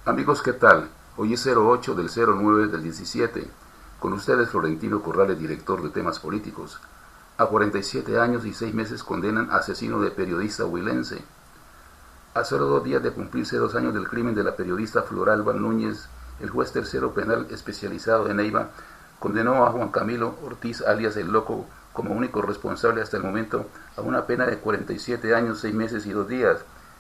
Amigos, ¿qué tal? Hoy es 08 del 09 del 17. Con ustedes Florentino Corrales, director de temas políticos. A 47 años y 6 meses condenan asesino de periodista huilense. A solo 2 días de cumplirse 2 años del crimen de la periodista Floralba Núñez, el juez tercero penal especializado en Neiva condenó a Juan Camilo Ortiz, alias El Loco, como único responsable hasta el momento a una pena de 47 años, 6 meses y 2 días.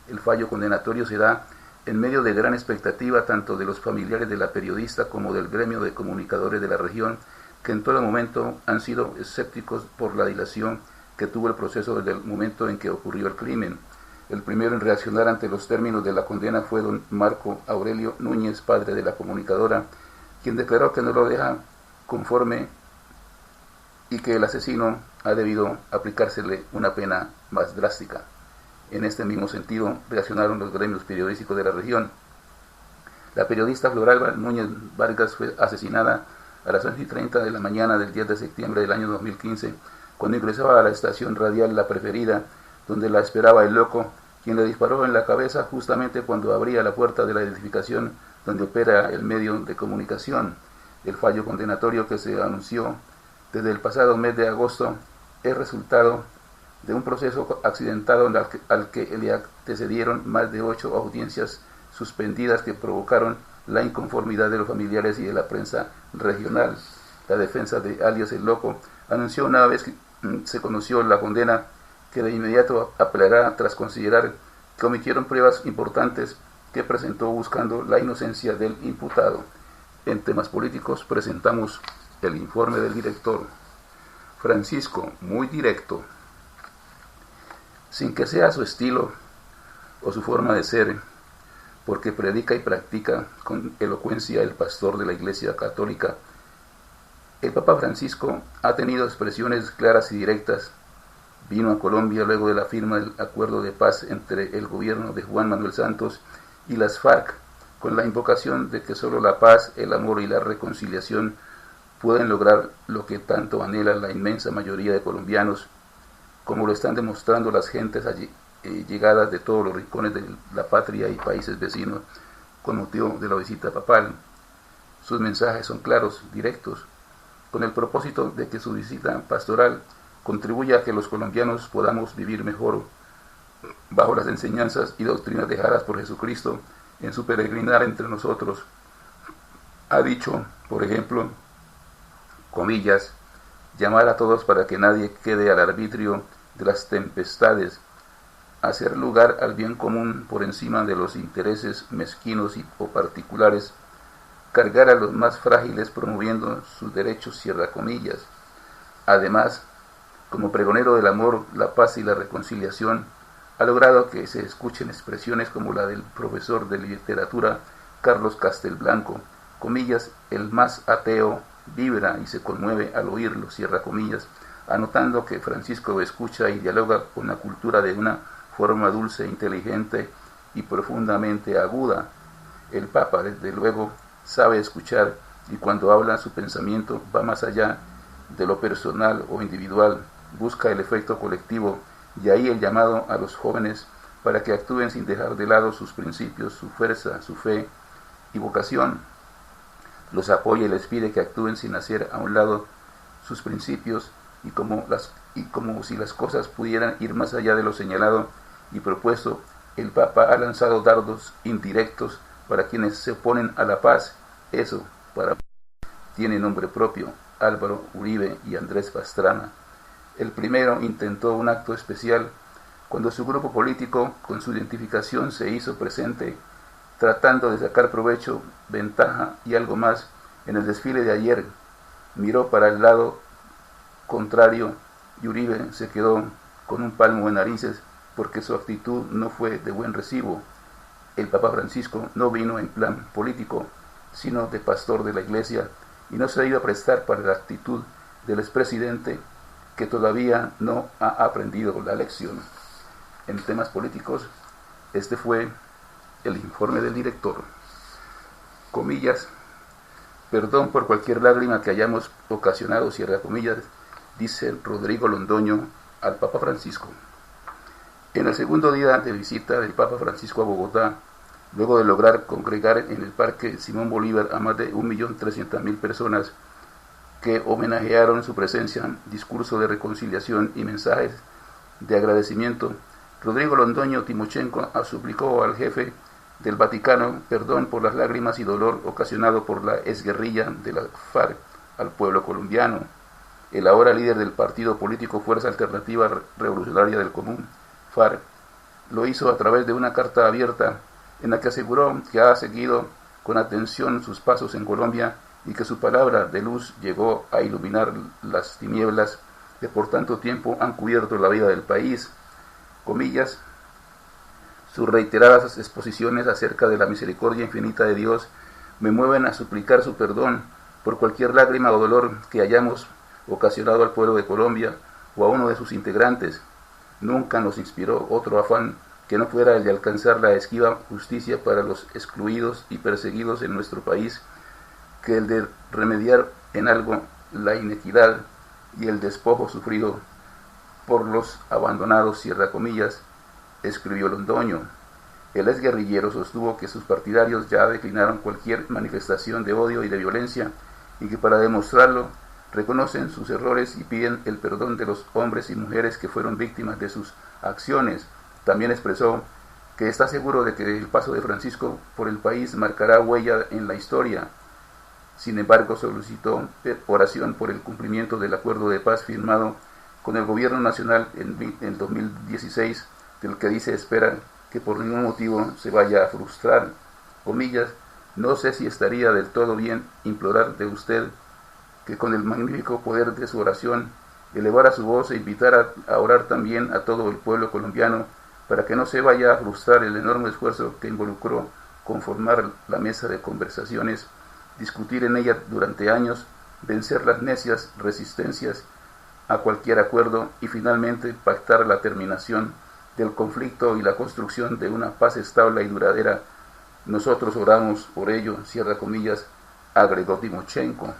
El fallo condenatorio se da en medio de gran expectativa tanto de los familiares de la periodista como del gremio de comunicadores de la región, que en todo momento han sido escépticos por la dilación que tuvo el proceso desde el momento en que ocurrió el crimen. El primero en reaccionar ante los términos de la condena fue don Marco Aurelio Núñez, padre de la comunicadora, quien declaró que no lo deja conforme y que el asesino ha debido aplicársele una pena más drástica. En este mismo sentido reaccionaron los gremios periodísticos de la región. La periodista Floralba Núñez Vargas fue asesinada a las 11:30 de la mañana del 10 de septiembre del año 2015, cuando ingresaba a la estación radial La Preferida, donde la esperaba El Loco, quien le disparó en la cabeza justamente cuando abría la puerta de la edificación donde opera el medio de comunicación. El fallo condenatorio que se anunció desde el pasado mes de agosto es resultado de un proceso accidentado al que le antecedieron más de 8 audiencias suspendidas que provocaron la inconformidad de los familiares y de la prensa regional. La defensa de alias El Loco anunció una vez que se conoció la condena que de inmediato apelará tras considerar que omitieron pruebas importantes que presentó buscando la inocencia del imputado. En temas políticos presentamos el informe del director. Francisco, muy directo, sin que sea su estilo o su forma de ser, porque predica y practica con elocuencia el pastor de la Iglesia Católica. El Papa Francisco ha tenido expresiones claras y directas. Vino a Colombia luego de la firma del acuerdo de paz entre el gobierno de Juan Manuel Santos y las FARC, con la invocación de que solo la paz, el amor y la reconciliación pueden lograr lo que tanto anhela la inmensa mayoría de colombianos, como lo están demostrando las gentes llegadas de todos los rincones de la patria y países vecinos con motivo de la visita papal. Sus mensajes son claros, directos, con el propósito de que su visita pastoral contribuya a que los colombianos podamos vivir mejor bajo las enseñanzas y doctrinas dejadas por Jesucristo en su peregrinar entre nosotros. Ha dicho, por ejemplo, comillas, llamar a todos para que nadie quede al arbitrio de las tempestades, hacer lugar al bien común por encima de los intereses mezquinos o particulares, cargar a los más frágiles promoviendo sus derechos, cierra comillas. Además, como pregonero del amor, la paz y la reconciliación, ha logrado que se escuchen expresiones como la del profesor de literatura Carlos Castelblanco, comillas, el más ateo vibra y se conmueve al oírlo, cierra comillas, anotando que Francisco escucha y dialoga con la cultura de una forma dulce, inteligente y profundamente aguda. El Papa, desde luego, sabe escuchar y cuando habla su pensamiento va más allá de lo personal o individual, busca el efecto colectivo y ahí el llamado a los jóvenes para que actúen sin dejar de lado sus principios, su fuerza, su fe y vocación. Los apoya y les pide que actúen sin hacer a un lado sus principios y como si las cosas pudieran ir más allá de lo señalado y propuesto. El Papa ha lanzado dardos indirectos para quienes se oponen a la paz. Eso, para tiene nombre propio, Álvaro Uribe y Andrés Pastrana. El primero intentó un acto especial cuando su grupo político, con su identificación, se hizo presente, tratando de sacar provecho, ventaja y algo más en el desfile de ayer. Miró para el lado contrario y Uribe se quedó con un palmo de narices porque su actitud no fue de buen recibo. El Papa Francisco no vino en plan político, sino de pastor de la Iglesia, y no se iba a prestar para la actitud del expresidente que todavía no ha aprendido la lección. En temas políticos, este fue el informe del director. Comillas, perdón por cualquier lágrima que hayamos ocasionado, cierra comillas, dice Rodrigo Londoño al Papa Francisco. En el segundo día de visita del Papa Francisco a Bogotá, luego de lograr congregar en el Parque Simón Bolívar a más de 1.300.000 personas que homenajearon en su presencia discurso de reconciliación y mensajes de agradecimiento, Rodrigo Londoño Timochenko suplicó al jefe del Vaticano perdón por las lágrimas y dolor ocasionado por la exguerrilla de la FARC al pueblo colombiano. El ahora líder del partido político Fuerza Alternativa Revolucionaria del Común, FARC, lo hizo a través de una carta abierta en la que aseguró que ha seguido con atención sus pasos en Colombia y que su palabra de luz llegó a iluminar las tinieblas que por tanto tiempo han cubierto la vida del país. Comillas, sus reiteradas exposiciones acerca de la misericordia infinita de Dios me mueven a suplicar su perdón por cualquier lágrima o dolor que hayamos ocasionado al pueblo de Colombia o a uno de sus integrantes. Nunca nos inspiró otro afán que no fuera el de alcanzar la esquiva justicia para los excluidos y perseguidos en nuestro país, que el de remediar en algo la inequidad y el despojo sufrido por los abandonados, cierra comillas, escribió Londoño. El exguerrillero sostuvo que sus partidarios ya declinaron cualquier manifestación de odio y de violencia y que para demostrarlo reconocen sus errores y piden el perdón de los hombres y mujeres que fueron víctimas de sus acciones. También expresó que está seguro de que el paso de Francisco por el país marcará huella en la historia. Sin embargo, solicitó oración por el cumplimiento del acuerdo de paz firmado con el gobierno nacional en 2016, del que dice espera que por ningún motivo se vaya a frustrar. Comillas, no sé si estaría del todo bien implorar de usted que con el magnífico poder de su oración elevara su voz e invitara a orar también a todo el pueblo colombiano para que no se vaya a frustrar el enorme esfuerzo que involucró conformar la mesa de conversaciones, discutir en ella durante años, vencer las necias resistencias a cualquier acuerdo y finalmente pactar la terminación del conflicto y la construcción de una paz estable y duradera. Nosotros oramos por ello, cierra comillas, agregó Timochenko.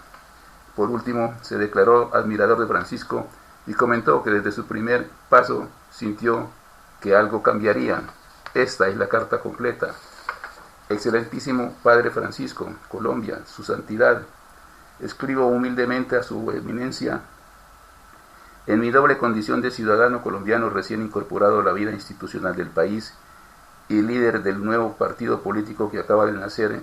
Por último, se declaró admirador de Francisco y comentó que desde su primer paso sintió que algo cambiaría. Esta es la carta completa. Excelentísimo Padre Francisco, Colombia, su santidad, escribo humildemente a su eminencia en mi doble condición de ciudadano colombiano recién incorporado a la vida institucional del país y líder del nuevo partido político que acaba de nacer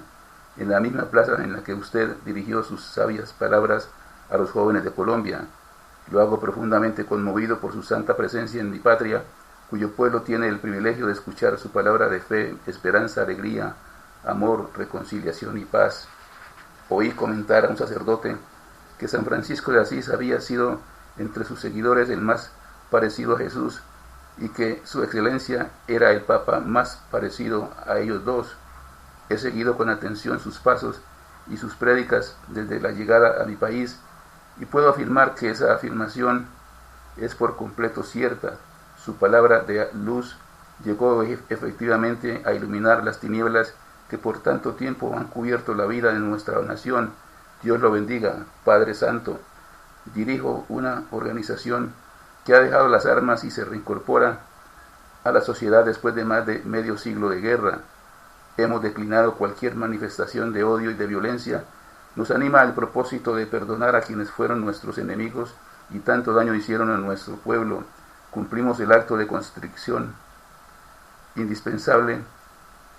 en la misma plaza en la que usted dirigió sus sabias palabras a los jóvenes de Colombia. Lo hago profundamente conmovido por su santa presencia en mi patria, cuyo pueblo tiene el privilegio de escuchar su palabra de fe, esperanza, alegría, amor, reconciliación y paz. Oí comentar a un sacerdote que San Francisco de Asís había sido entre sus seguidores el más parecido a Jesús y que su excelencia era el papa más parecido a ellos dos. He seguido con atención sus pasos y sus prédicas desde la llegada a mi país y puedo afirmar que esa afirmación es por completo cierta. Su palabra de luz llegó efectivamente a iluminar las tinieblas que por tanto tiempo han cubierto la vida de nuestra nación. Dios lo bendiga, Padre Santo. Dirijo una organización que ha dejado las armas y se reincorpora a la sociedad después de más de medio siglo de guerra. Hemos declinado cualquier manifestación de odio y de violencia. Nos anima al propósito de perdonar a quienes fueron nuestros enemigos y tanto daño hicieron a nuestro pueblo. Cumplimos el acto de constricción indispensable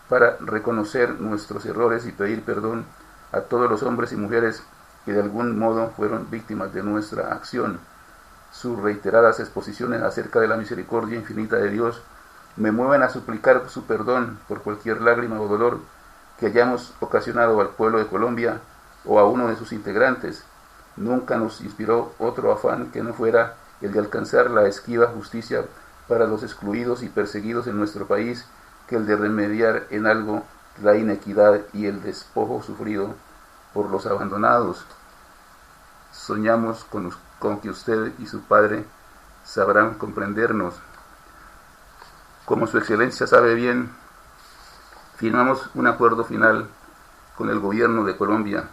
para reconocer nuestros errores y pedir perdón a todos los hombres y mujeres que de algún modo fueron víctimas de nuestra acción. Sus reiteradas exposiciones acerca de la misericordia infinita de Dios me mueven a suplicar su perdón por cualquier lágrima o dolor que hayamos ocasionado al pueblo de Colombia o a uno de sus integrantes. Nunca nos inspiró otro afán que no fuera el de alcanzar la esquiva justicia para los excluidos y perseguidos en nuestro país, que el de remediar en algo la inequidad y el despojo sufrido por los abandonados. Soñamos con que usted y su padre sabrán comprendernos. Como su excelencia sabe bien, firmamos un acuerdo final con el gobierno de Colombia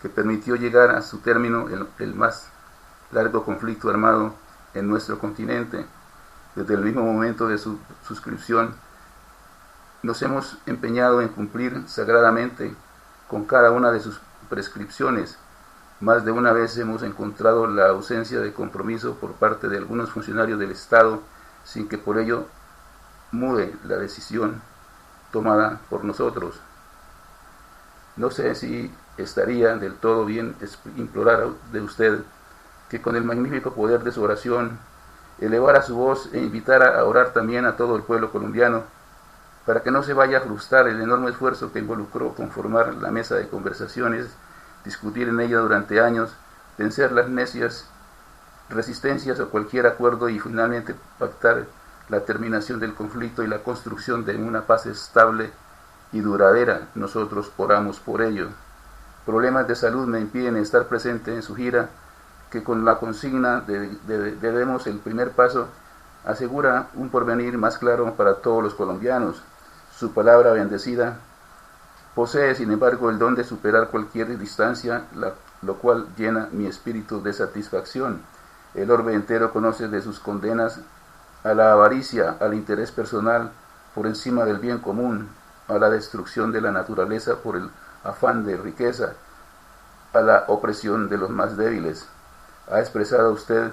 que permitió llegar a su término el más largo conflicto armado en nuestro continente. Desde el mismo momento de su suscripción, Nos hemos empeñado en cumplir sagradamente con cada una de sus prescripciones. Más de una vez hemos encontrado la ausencia de compromiso por parte de algunos funcionarios del Estado, sin que por ello mude la decisión tomada por nosotros. No sé si estaría del todo bien implorar de usted que con el magnífico poder de su oración elevara su voz e invitara a orar también a todo el pueblo colombiano, para que no se vaya a frustrar el enorme esfuerzo que involucró conformar la mesa de conversaciones, discutir en ella durante años, vencer las necias resistencias a cualquier acuerdo y finalmente pactar la terminación del conflicto y la construcción de una paz estable y duradera. Nosotros oramos por ello. Problemas de salud me impiden estar presente en su gira, que con la consigna debemos el primer paso asegura un porvenir más claro para todos los colombianos. Su palabra bendecida posee, sin embargo, el don de superar cualquier distancia, lo cual llena mi espíritu de satisfacción. El orbe entero conoce de sus condenas a la avaricia, al interés personal por encima del bien común, a la destrucción de la naturaleza por el afán de riqueza, a la opresión de los más débiles. Ha expresado usted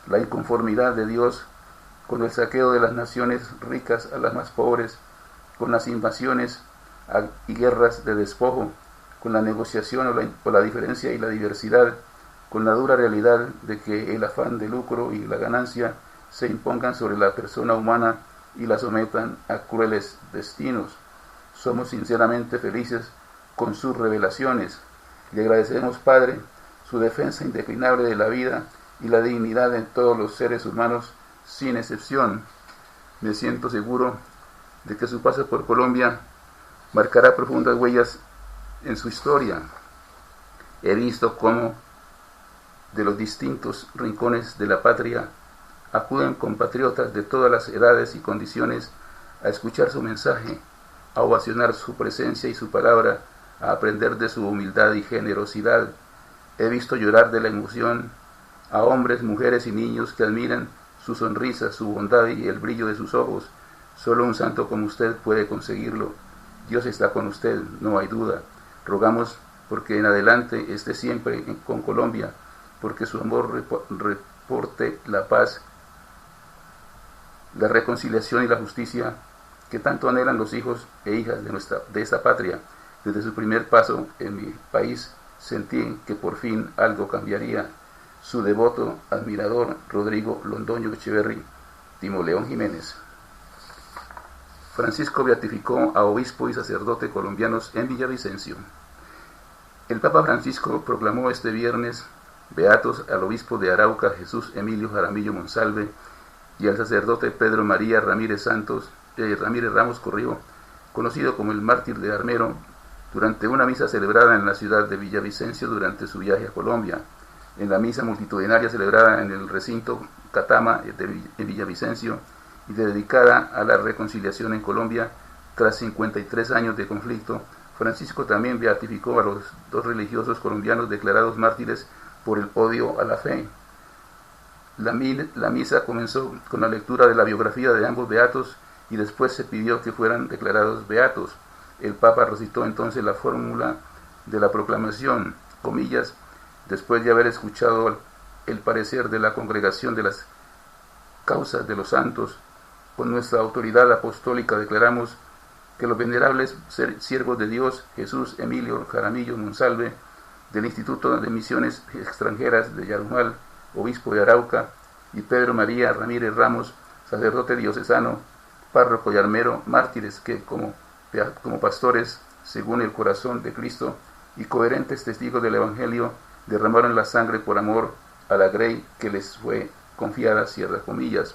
la inconformidad de Dios con el saqueo de las naciones ricas a las más pobres, con las invasiones y guerras de despojo, con la negociación o la diferencia y la diversidad, con la dura realidad de que el afán de lucro y la ganancia se impongan sobre la persona humana y la sometan a crueles destinos. Somos sinceramente felices con sus revelaciones. Le agradecemos, Padre, su defensa indeclinable de la vida y la dignidad de todos los seres humanos, sin excepción. Me siento seguro de que su paso por Colombia marcará profundas huellas en su historia. He visto cómo de los distintos rincones de la patria acuden compatriotas de todas las edades y condiciones a escuchar su mensaje, a ovacionar su presencia y su palabra, a aprender de su humildad y generosidad. He visto llorar de la emoción a hombres, mujeres y niños que admiran su sonrisa, su bondad y el brillo de sus ojos. Solo un santo como usted puede conseguirlo. Dios está con usted, no hay duda. Rogamos porque en adelante esté siempre con Colombia, porque su amor reporte la paz, la reconciliación y la justicia que tanto anhelan los hijos e hijas de esta patria. Desde su primer paso en mi país sentí que por fin algo cambiaría. Su devoto admirador, Rodrigo Londoño Echeverry, Timoleón Jiménez. Francisco beatificó a obispo y sacerdote colombianos en Villavicencio. El Papa Francisco proclamó este viernes beatos al obispo de Arauca, Jesús Emilio Jaramillo Monsalve, y al sacerdote Pedro María Ramírez Ramos Corrió, conocido como el mártir de Armero, durante una misa celebrada en la ciudad de Villavicencio durante su viaje a Colombia. En la misa multitudinaria celebrada en el recinto Catama de Villavicencio y dedicada a la reconciliación en Colombia, tras 53 años de conflicto, Francisco también beatificó a los dos religiosos colombianos declarados mártires por el odio a la fe. La misa comenzó con la lectura de la biografía de ambos beatos y después se pidió que fueran declarados beatos. El Papa recitó entonces la fórmula de la proclamación, comillas, después de haber escuchado el parecer de la Congregación de las Causas de los Santos, con nuestra autoridad apostólica declaramos que los venerables siervos de Dios, Jesús Emilio Jaramillo Monsalve, del Instituto de Misiones Extranjeras de Yarumal, obispo de Arauca, y Pedro María Ramírez Ramos, sacerdote diocesano, párroco y armero, mártires que como pastores, según el corazón de Cristo, y coherentes testigos del Evangelio, derramaron la sangre por amor a la grey que les fue confiada, cierra comillas.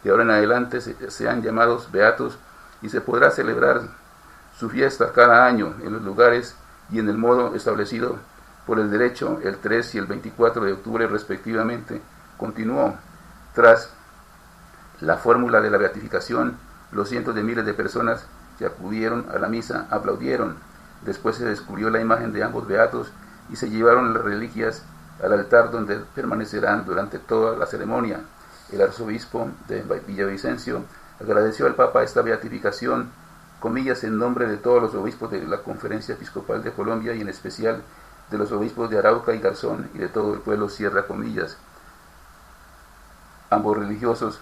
De ahora en adelante sean llamados beatos y se podrá celebrar su fiesta cada año en los lugares y en el modo establecido por el derecho el 3 y el 24 de octubre respectivamente. Continuó. Tras la fórmula de la beatificación, los cientos de miles de personas que acudieron a la misa aplaudieron. Después se descubrió la imagen de ambos beatos y se llevaron las reliquias al altar donde permanecerán durante toda la ceremonia. El arzobispo de Villavicencio agradeció al Papa esta beatificación comillas, en nombre de todos los obispos de la Conferencia Episcopal de Colombia y en especial de los obispos de Arauca y Garzón y de todo el pueblo, cierra comillas, ambos religiosos,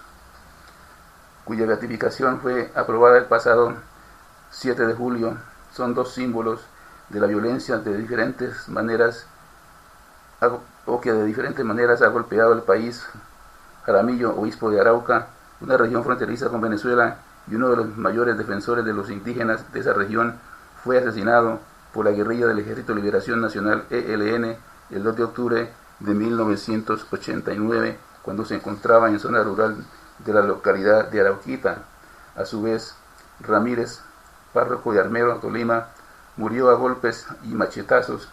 cuya beatificación fue aprobada el pasado 7 de julio, son dos símbolos de la violencia de diferentes maneras, o que de diferentes maneras ha golpeado el país. Jaramillo, obispo de Arauca, una región fronteriza con Venezuela y uno de los mayores defensores de los indígenas de esa región, fue asesinado por la guerrilla del Ejército de Liberación Nacional ELN el 2 de octubre de 1989, cuando se encontraba en zona rural de la localidad de Arauquita. A su vez, Ramírez, párroco de Armero, Tolima, murió a golpes y machetazos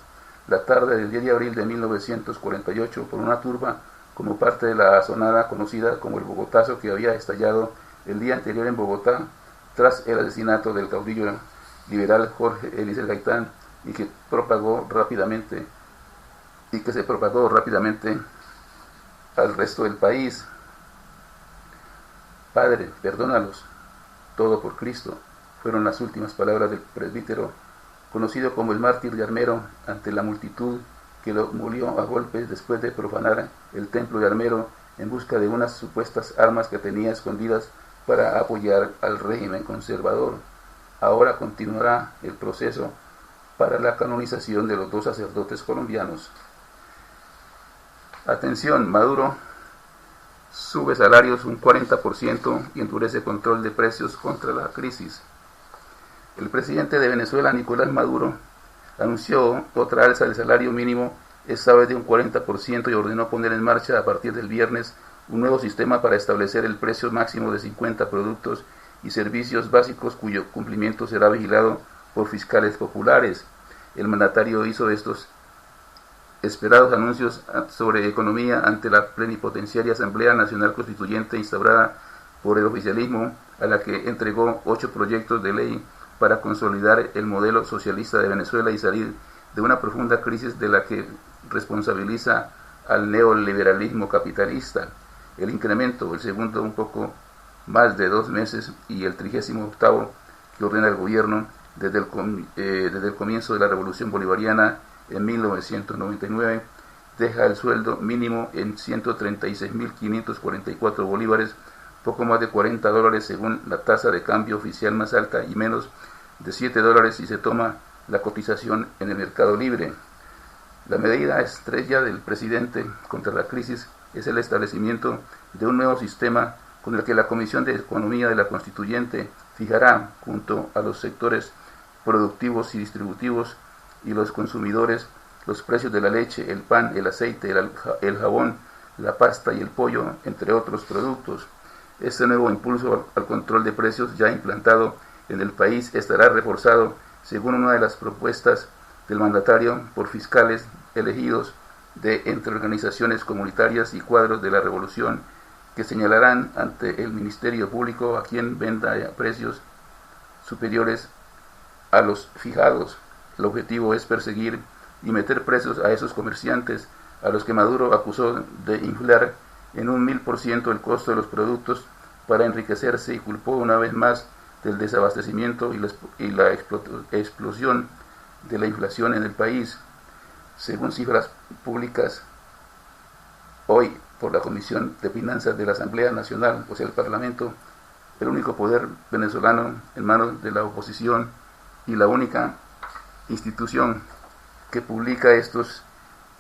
la tarde del 10 de abril de 1948 por una turba como parte de la asonada conocida como el Bogotazo, que había estallado el día anterior en Bogotá tras el asesinato del caudillo liberal Jorge Eliezer Gaitán, y que se propagó rápidamente al resto del país. Padre, perdónalos, todo por Cristo, fueron las últimas palabras del presbítero, conocido como el mártir de Armero, ante la multitud que lo molió a golpes después de profanar el templo de Armero en busca de unas supuestas armas que tenía escondidas para apoyar al régimen conservador. Ahora continuará el proceso para la canonización de los dos sacerdotes colombianos. Atención, Maduro sube salarios un 40% y endurece control de precios contra la crisis. El presidente de Venezuela, Nicolás Maduro, anunció otra alza del salario mínimo, esta vez de un 40%, y ordenó poner en marcha a partir del viernes un nuevo sistema para establecer el precio máximo de 50 productos y servicios básicos cuyo cumplimiento será vigilado por fiscales populares. El mandatario hizo estos esperados anuncios sobre economía ante la plenipotenciaria Asamblea Nacional Constituyente instaurada por el oficialismo, a la que entregó 8 proyectos de ley para consolidar el modelo socialista de Venezuela y salir de una profunda crisis de la que responsabiliza al neoliberalismo capitalista. El incremento, el segundo un poco más de 2 meses, y el 38º que ordena el gobierno desde el comienzo de la Revolución Bolivariana en 1999, deja el sueldo mínimo en 136.544 bolívares, poco más de $40 según la tasa de cambio oficial más alta y menos de $7 si se toma la cotización en el mercado libre. La medida estrella del presidente contra la crisis es el establecimiento de un nuevo sistema con el que la Comisión de Economía de la Constituyente fijará, junto a los sectores productivos y distributivos y los consumidores, los precios de la leche, el pan, el aceite, el jabón, la pasta y el pollo, entre otros productos. Este nuevo impulso al control de precios ya implantado en el país estará reforzado, según una de las propuestas del mandatario, por fiscales elegidos de entre organizaciones comunitarias y cuadros de la revolución, que señalarán ante el Ministerio Público a quien venda a precios superiores a los fijados. El objetivo es perseguir y meter presos a esos comerciantes a los que Maduro acusó de inflar en un 1000% el costo de los productos para enriquecerse, y culpó una vez más del desabastecimiento y la explosión de la inflación en el país. Según cifras públicas hoy por la Comisión de Finanzas de la Asamblea Nacional, o sea el Parlamento, el único poder venezolano en manos de la oposición y la única institución que publica estos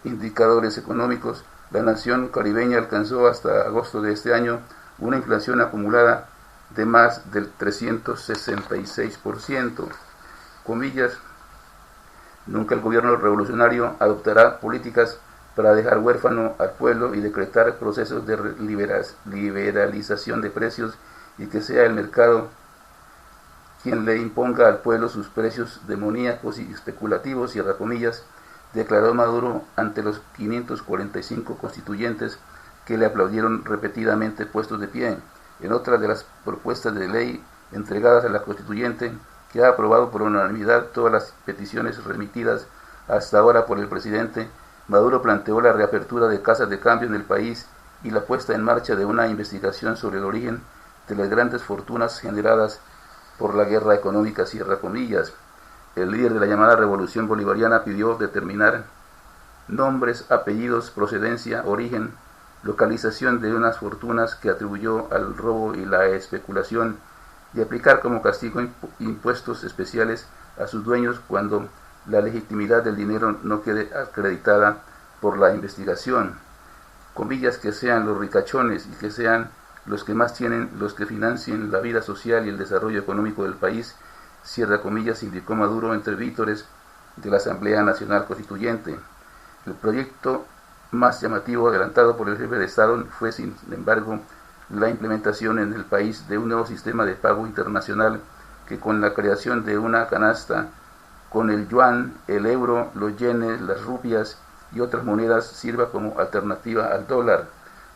indicadores económicos, la nación caribeña alcanzó hasta agosto de este año una inflación acumulada de más del 366%. Comillas, nunca el gobierno revolucionario adoptará políticas para dejar huérfano al pueblo y decretar procesos de liberalización de precios y que sea el mercado quien le imponga al pueblo sus precios demoníacos y especulativos, cierra comillas, declaró Maduro ante los 545 constituyentes que le aplaudieron repetidamente puestos de pie. En otra de las propuestas de ley entregadas a la constituyente, que ha aprobado por unanimidad todas las peticiones remitidas hasta ahora por el presidente, Maduro planteó la reapertura de casas de cambio en el país y la puesta en marcha de una investigación sobre el origen de las grandes fortunas generadas por la guerra económica, cierra comillas. El líder de la llamada Revolución Bolivariana pidió determinar nombres, apellidos, procedencia, origen, localización de unas fortunas que atribuyó al robo y la especulación y aplicar como castigo impuestos especiales a sus dueños cuando la legitimidad del dinero no quede acreditada por la investigación. Comillas, que sean los ricachones y que sean los que más tienen los que financien la vida social y el desarrollo económico del país, cierra comillas, indicó Maduro entre vítores de la Asamblea Nacional Constituyente. El proyecto más llamativo adelantado por el jefe de Estado fue, sin embargo, la implementación en el país de un nuevo sistema de pago internacional que, con la creación de una canasta con el yuan, el euro, los yenes, las rupias y otras monedas, sirva como alternativa al dólar.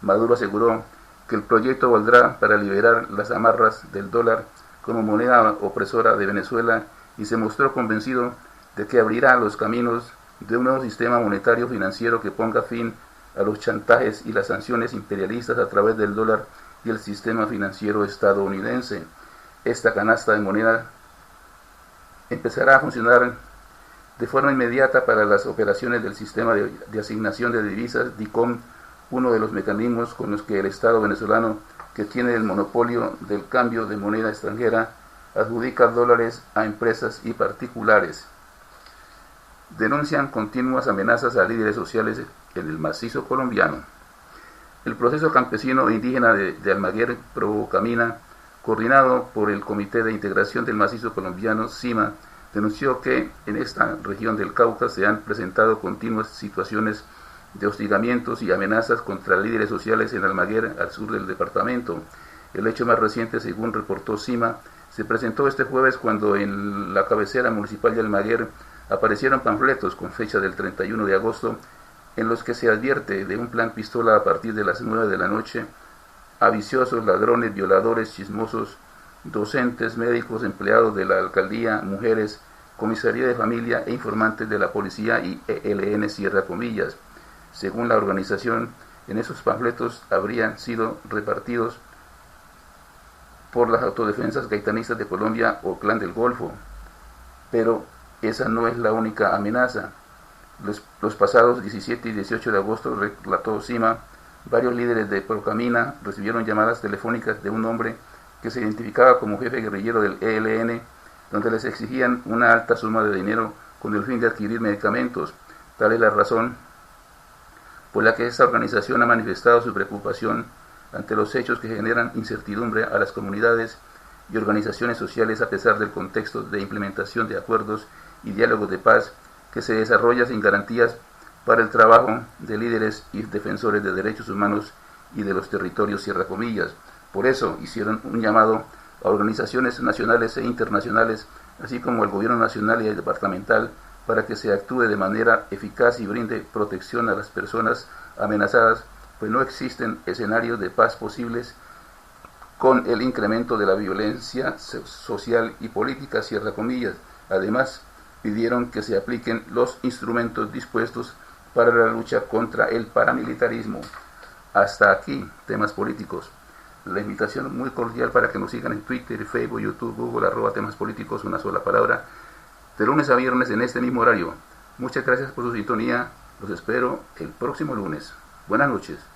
Maduro aseguró que el proyecto valdrá para liberar las amarras del dólar como moneda opresora de Venezuela y se mostró convencido de que abrirá los caminos de un nuevo sistema monetario financiero que ponga fin a los chantajes y las sanciones imperialistas a través del dólar y el sistema financiero estadounidense. Esta canasta de moneda empezará a funcionar de forma inmediata para las operaciones del sistema de asignación de divisas DICOM, uno de los mecanismos con los que el Estado venezolano, que tiene el monopolio del cambio de moneda extranjera, adjudica dólares a empresas y particulares. Denuncian continuas amenazas a líderes sociales en el macizo colombiano. El proceso campesino e indígena de Almaguer Procamina, coordinado por el Comité de Integración del Macizo Colombiano, CIMA, denunció que en esta región del Cauca se han presentado continuas situaciones de hostigamientos y amenazas contra líderes sociales en Almaguer, al sur del departamento. El hecho más reciente, según reportó CIMA, se presentó este jueves cuando en la cabecera municipal de Almaguer aparecieron panfletos con fecha del 31 de agosto en los que se advierte de un plan pistola a partir de las 9 de la noche a viciosos, ladrones, violadores, chismosos, docentes, médicos, empleados de la alcaldía, mujeres, comisaría de familia e informantes de la policía y ELN, cierra comillas. Según la organización, en esos panfletos habrían sido repartidos por las autodefensas gaitanistas de Colombia o Clan del Golfo. Pero esa no es la única amenaza. Los pasados 17 y 18 de agosto, relató CIMA, varios líderes de Procamina recibieron llamadas telefónicas de un hombre que se identificaba como jefe guerrillero del ELN, donde les exigían una alta suma de dinero con el fin de adquirir medicamentos. Tal es la razón por la que esta organización ha manifestado su preocupación ante los hechos que generan incertidumbre a las comunidades y organizaciones sociales a pesar del contexto de implementación de acuerdos y diálogos de paz que se desarrolla sin garantías para el trabajo de líderes y defensores de derechos humanos y de los territorios, cierra comillas. Por eso hicieron un llamado a organizaciones nacionales e internacionales, así como al gobierno nacional y departamental, para que se actúe de manera eficaz y brinde protección a las personas amenazadas, pues no existen escenarios de paz posibles con el incremento de la violencia social y política, cierra comillas. Además, pidieron que se apliquen los instrumentos dispuestos para la lucha contra el paramilitarismo. Hasta aquí, temas políticos. La invitación muy cordial para que nos sigan en Twitter, Facebook, YouTube, Google, @temas políticos, una sola palabra, de lunes a viernes en este mismo horario. Muchas gracias por su sintonía. Los espero el próximo lunes. Buenas noches.